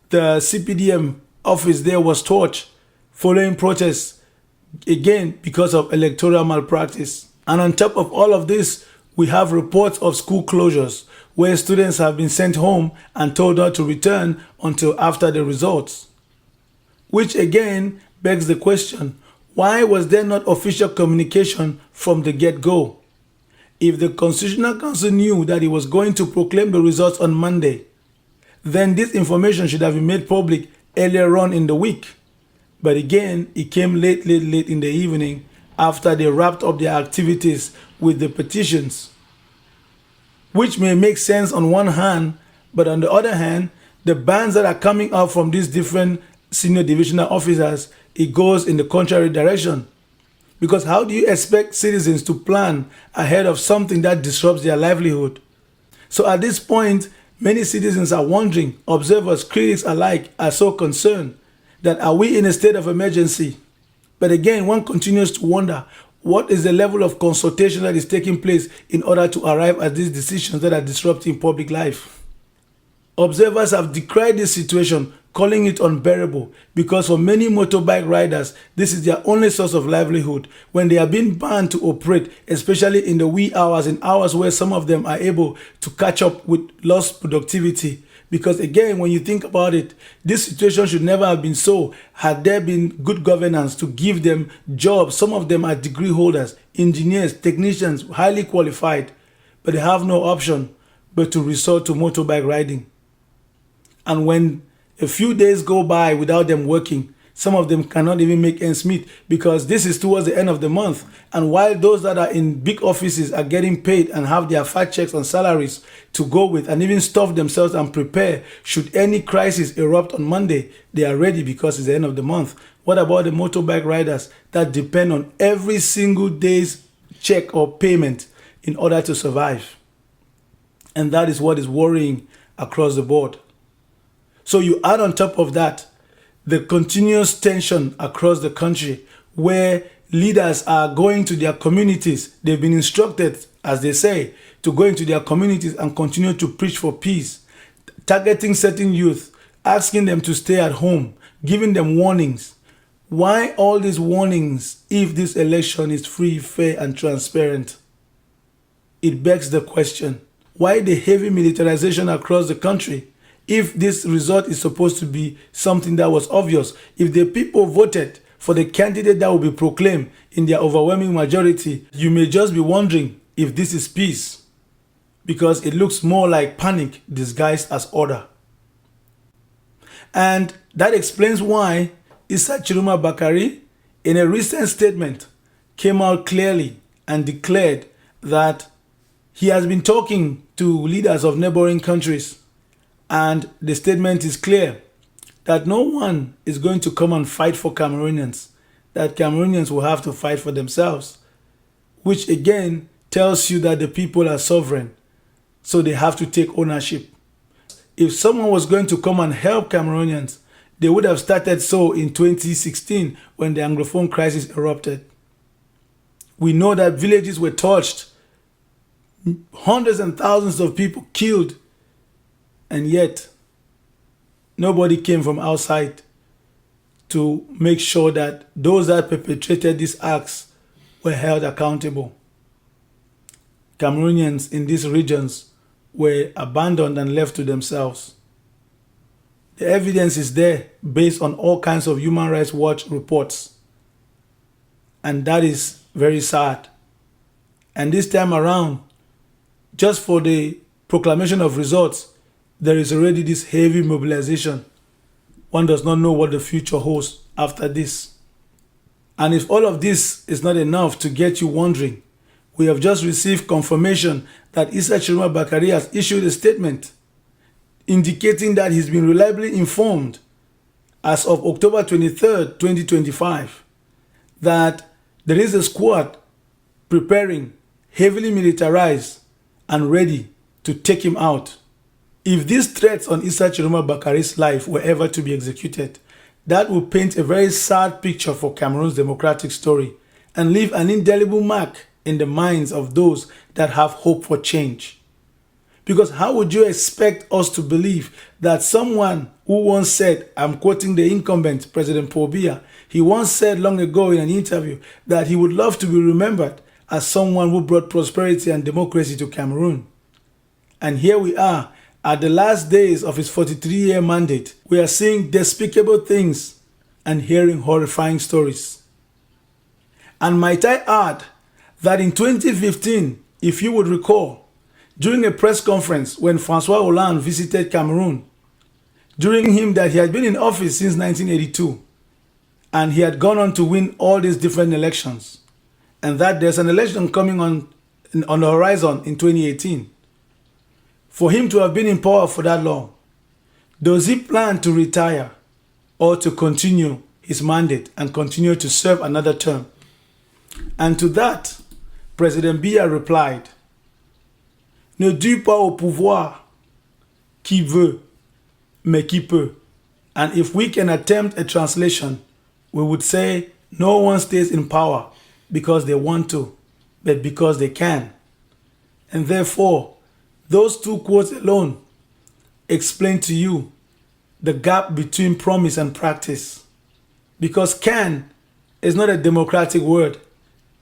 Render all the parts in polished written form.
the CPDM office there was torched following protests, again because of electoral malpractice. And on top of all of this, we have reports of school closures where students have been sent home and told not to return until after the results. Which again begs the question, why was there not official communication from the get-go? If the Constitutional Council knew that it was going to proclaim the results on Monday, then this information should have been made public earlier on in the week. But again, it came late in the evening after they wrapped up their activities with the petitions. Which may make sense on one hand, but on the other hand, the bans that are coming out from these different senior divisional officers, it goes in the contrary direction. Because how do you expect citizens to plan ahead of something that disrupts their livelihood? So at this point, many citizens are wondering, observers, critics alike are so concerned that are we in a state of emergency? But again, one continues to wonder, what is the level of consultation that is taking place in order to arrive at these decisions that are disrupting public life? Observers have decried this situation, calling it unbearable, because for many motorbike riders, this is their only source of livelihood. When they are being banned to operate, especially in the wee hours, in hours where some of them are able to catch up with lost productivity. Because again, when you think about it, this situation should never have been so had there been good governance to give them jobs. Some of them are degree holders, engineers, technicians, highly qualified, but they have no option but to resort to motorbike riding. And when a few days go by without them working, some of them cannot even make ends meet because this is towards the end of the month. And while those that are in big offices are getting paid and have their fat checks and salaries to go with and even stuff themselves and prepare should any crisis erupt on Monday, they are ready because it's the end of the month. What about the motorbike riders that depend on every single day's check or payment in order to survive? And that is what is worrying across the board. So you add on top of that the continuous tension across the country where leaders are going to their communities. They've been instructed, as they say, to go into their communities and continue to preach for peace, targeting certain youth, asking them to stay at home, giving them warnings. Why all these warnings if this election is free, fair, and transparent? It begs the question, why the heavy militarization across the country? If this result is supposed to be something that was obvious, if the people voted for the candidate that will be proclaimed in their overwhelming majority, you may just be wondering if this is peace, because it looks more like panic disguised as order. And that explains why Issa Chiruma Bakari, in a recent statement, came out clearly and declared that he has been talking to leaders of neighboring countries. And the statement is clear that no one is going to come and fight for Cameroonians, that Cameroonians will have to fight for themselves, which again tells you that the people are sovereign, so they have to take ownership. If someone was going to come and help Cameroonians, they would have started so in 2016 when the Anglophone crisis erupted. We know that villages were torched, hundreds and thousands of people killed, and yet, nobody came from outside to make sure that those that perpetrated these acts were held accountable. Cameroonians in these regions were abandoned and left to themselves. The evidence is there based on all kinds of Human Rights Watch reports. And that is very sad. And this time around, just for the proclamation of results, there is already this heavy mobilization. One does not know what the future holds after this. And if all of this is not enough to get you wondering, we have just received confirmation that Issa Chiruma Bakari has issued a statement indicating that he's been reliably informed as of October 23rd, 2025, that there is a squad preparing, heavily militarized, and ready to take him out. If these threats on Issa Chiruma Bakari's life were ever to be executed, that would paint a very sad picture for Cameroon's democratic story and leave an indelible mark in the minds of those that have hope for change. Because how would you expect us to believe that someone who once said, I'm quoting the incumbent, President Paul Biya, he once said long ago in an interview that he would love to be remembered as someone who brought prosperity and democracy to Cameroon. And here we are, at the last days of his 43-year mandate. We are seeing despicable things and hearing horrifying stories. And might I add that in 2015, if you would recall, during a press conference when Francois Hollande visited Cameroon, during him that he had been in office since 1982, and he had gone on to win all these different elections, and that there's an election coming on the horizon in 2018. For him to have been in power for that long, does he plan to retire or to continue his mandate and continue to serve another term? And to that, President Biya replied, Ne dis pas au pouvoir qui veut, mais qui peut. And if we can attempt a translation, we would say, no one stays in power because they want to, but because they can. And therefore, those two quotes alone explain to you the gap between promise and practice. Because can is not a democratic word.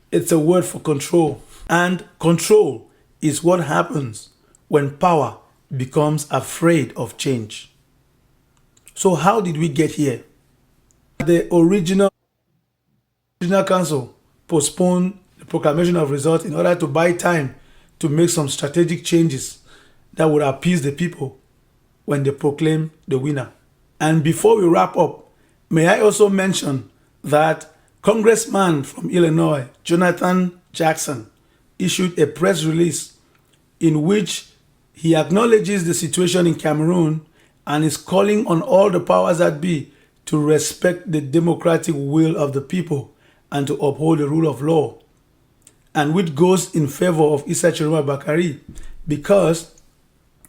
It's a word for control. And control is what happens when power becomes afraid of change. So how did we get here? The original council postponed the proclamation of results in order to buy time to make some strategic changes that would appease the people when they proclaim the winner. And before we wrap up, may I also mention that Congressman from Illinois, Jonathan Jackson, issued a press release in which he acknowledges the situation in Cameroon and is calling on all the powers that be to respect the democratic will of the people and to uphold the rule of law, and which goes in favor of Issa Chiroma Bakari, because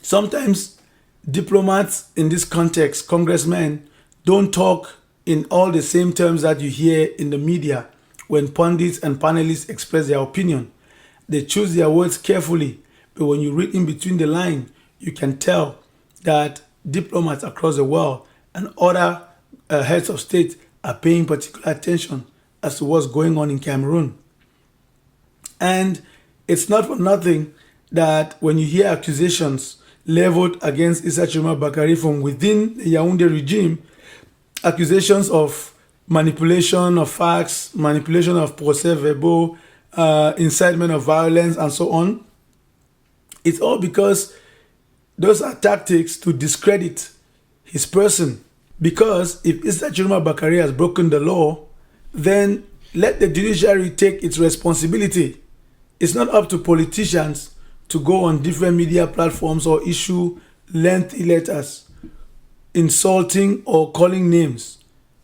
sometimes diplomats in this context, congressmen, don't talk in all the same terms that you hear in the media when pundits and panelists express their opinion. They choose their words carefully, but when you read in between the line, you can tell that diplomats across the world and other heads of state are paying particular attention as to what's going on in Cameroon. And it's not for nothing that when you hear accusations leveled against Issa Chiroma Bakari from within the Yaoundé regime, accusations of manipulation of facts, manipulation of procès-verbaux, incitement of violence, and so on, it's all because those are tactics to discredit his person. Because if Issa Chiroma Bakari has broken the law, then let the judiciary take its responsibility. It's not up to politicians to go on different media platforms or issue lengthy letters insulting or calling names.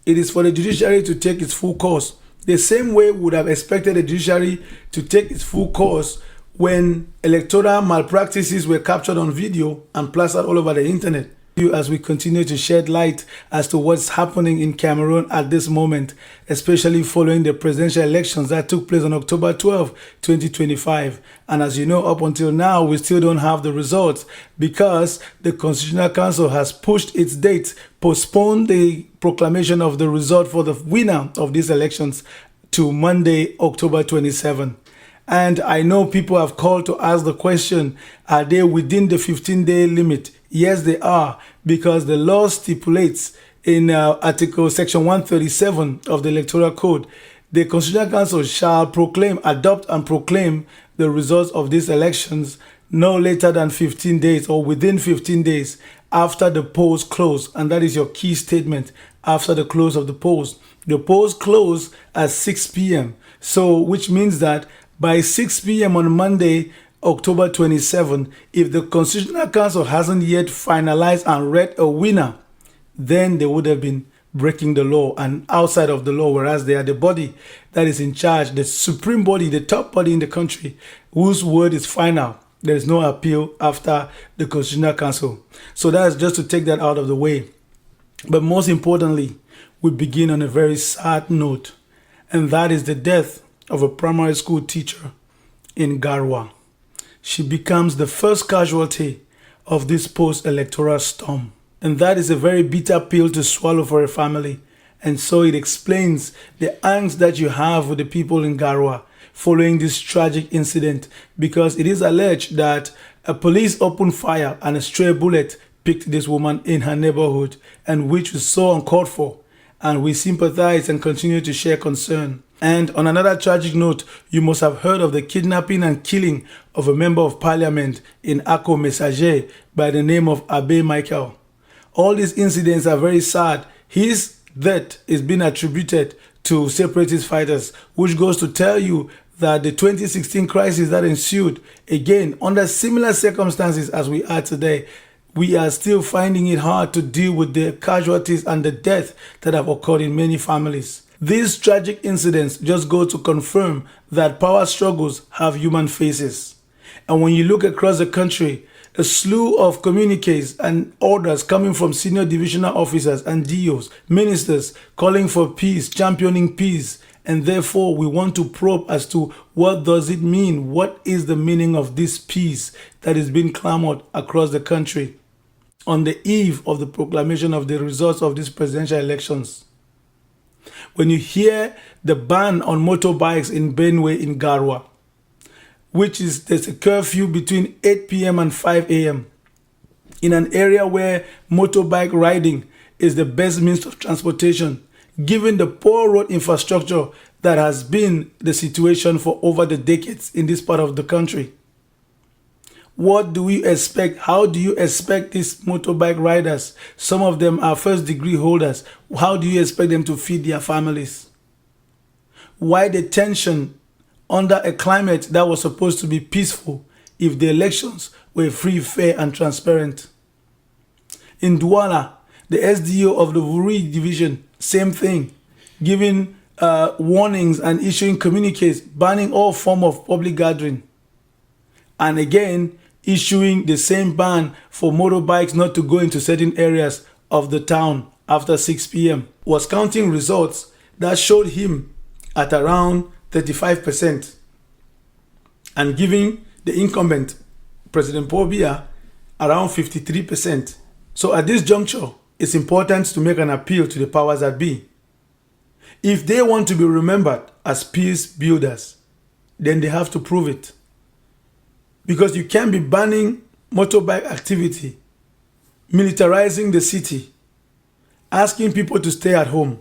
It is for the judiciary to take its full course. The same way we would have expected the judiciary to take its full course when electoral malpractices were captured on video and plastered all over the internet. As we continue to shed light as to what's happening in Cameroon at this moment, especially following the presidential elections that took place on October 12, 2025. And as you know, up until now, we still don't have the results because the Constitutional Council has pushed its date, postponed the proclamation of the result for the winner of these elections to Monday, October 27. And I know people have called to ask the question, are they within the 15-day limit? Yes, they are, because the law stipulates in Article Section 137 of the Electoral Code, the Constitutional Council shall adopt and proclaim the results of these elections no later than 15 days or within 15 days after the polls close. And that is your key statement, after the close of the polls. The polls close at 6 p.m. So, which means that by 6 p.m. on Monday, October 27, if the Constitutional Council hasn't yet finalized and read a winner, then they would have been breaking the law and outside of the law, whereas they are the body that is in charge, the supreme body, the top body in the country, whose word is final. There is no appeal after the Constitutional Council. So that's just to take that out of the way. But most importantly, we begin on a very sad note, and that is the death of a primary school teacher in Garwa. she becomes the first casualty of this post-electoral storm. And that is a very bitter pill to swallow for a family. And so it explains the angst that you have with the people in Garoua following this tragic incident, because it is alleged that a police opened fire and a stray bullet picked this woman in her neighborhood, and which was so uncalled for. And we sympathize and continue to share concern. And on another tragic note, you must have heard of the kidnapping and killing of a member of parliament in Ako Messager by the name of Abe Michael. All these incidents are very sad. His death is being attributed to separatist fighters, which goes to tell you that the 2016 crisis that ensued, again, under similar circumstances as we are today, we are still finding it hard to deal with the casualties and the death that have occurred in many families. These tragic incidents just go to confirm that power struggles have human faces. And when you look across the country, a slew of communiques and orders coming from senior divisional officers and DOs, ministers calling for peace, championing peace, and therefore we want to probe as to what does it mean? What is the meaning of this peace that is being clamored across the country on the eve of the proclamation of the results of these presidential elections? When you hear the ban on motorbikes in Benue in Garoua, which is there's a curfew between 8 p.m. and 5 a.m. in an area where motorbike riding is the best means of transportation, given the poor road infrastructure that has been the situation for over the decades in this part of the country. What do we expect? How do you expect these motorbike riders? Some of them are first degree holders. How do you expect them to feed their families? Why the tension under a climate that was supposed to be peaceful if the elections were free, fair, and transparent? In Douala, the SDO of the Vuri division, same thing, giving warnings and issuing communiques banning all form of public gathering. And again, issuing the same ban for motorbikes not to go into certain areas of the town after 6 p.m. was counting results that showed him at around 35% and giving the incumbent, President Paul Biya, around 53%. So at this juncture, it's important to make an appeal to the powers that be. If they want to be remembered as peace builders, then they have to prove it. Because you can't be banning motorbike activity, militarizing the city, asking people to stay at home,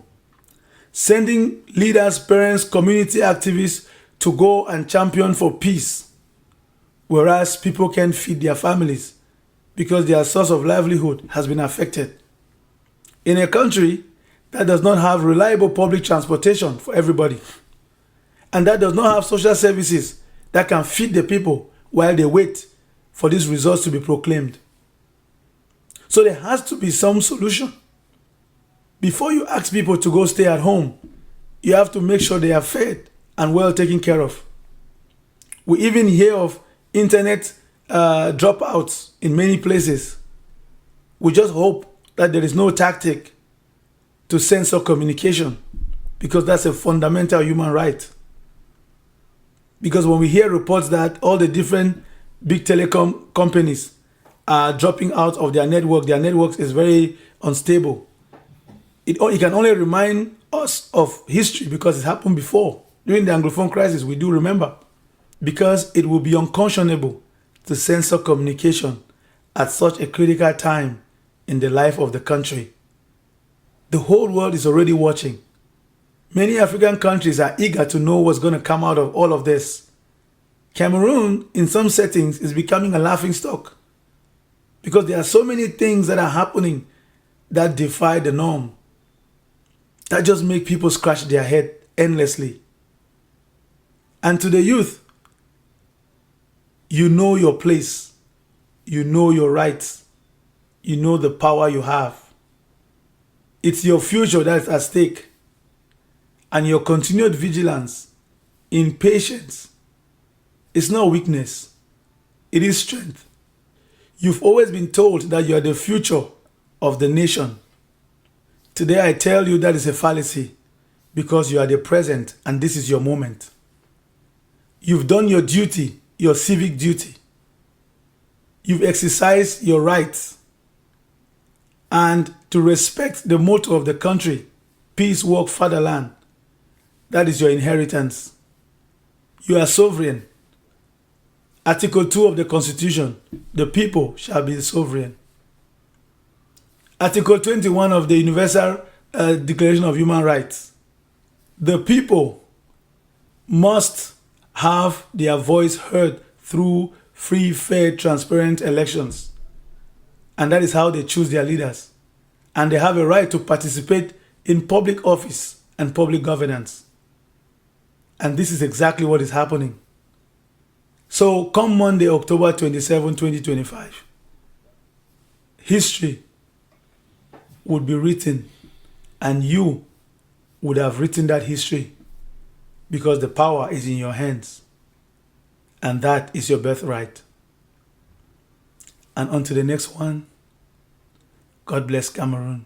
sending leaders, parents, community activists to go and champion for peace, whereas people can't feed their families because their source of livelihood has been affected. In a country that does not have reliable public transportation for everybody, and that does not have social services that can feed the people while they wait for these results to be proclaimed. So there has to be some solution. Before you ask people to go stay at home, you have to make sure they are fed and well taken care of. We even hear of internet dropouts in many places. We just hope that there is no tactic to censor communication, because that's a fundamental human right. Because when we hear reports that all the different big telecom companies are dropping out of their network is very unstable. It can only remind us of history because it happened before. During the Anglophone crisis, we do remember. Because it will be unconscionable to censor communication at such a critical time in the life of the country. The whole world is already watching. Many African countries are eager to know what's going to come out of all of this. Cameroon, in some settings, is becoming a laughingstock because there are so many things that are happening that defy the norm, that just make people scratch their head endlessly. And to the youth, you know your place, you know your rights, you know the power you have. It's your future that's at stake. And your continued vigilance in patience is not weakness, it is strength. You've always been told that you are the future of the nation. Today I tell you that is a fallacy, because you are the present and this is your moment. You've done your duty, your civic duty. You've exercised your rights and to respect the motto of the country, peace, work, fatherland. That is your inheritance. You are sovereign. Article 2 of the Constitution, the people shall be the sovereign. Article 21 of the Universal Declaration of Human Rights, the people must have their voice heard through free, fair, transparent elections. And that is how they choose their leaders. And they have a right to participate in public office and public governance. And this is exactly what is happening. So come Monday, October 27, 2025, history would be written, and you would have written that history because the power is in your hands, and that is your birthright. And on to the next one. God bless Cameroon.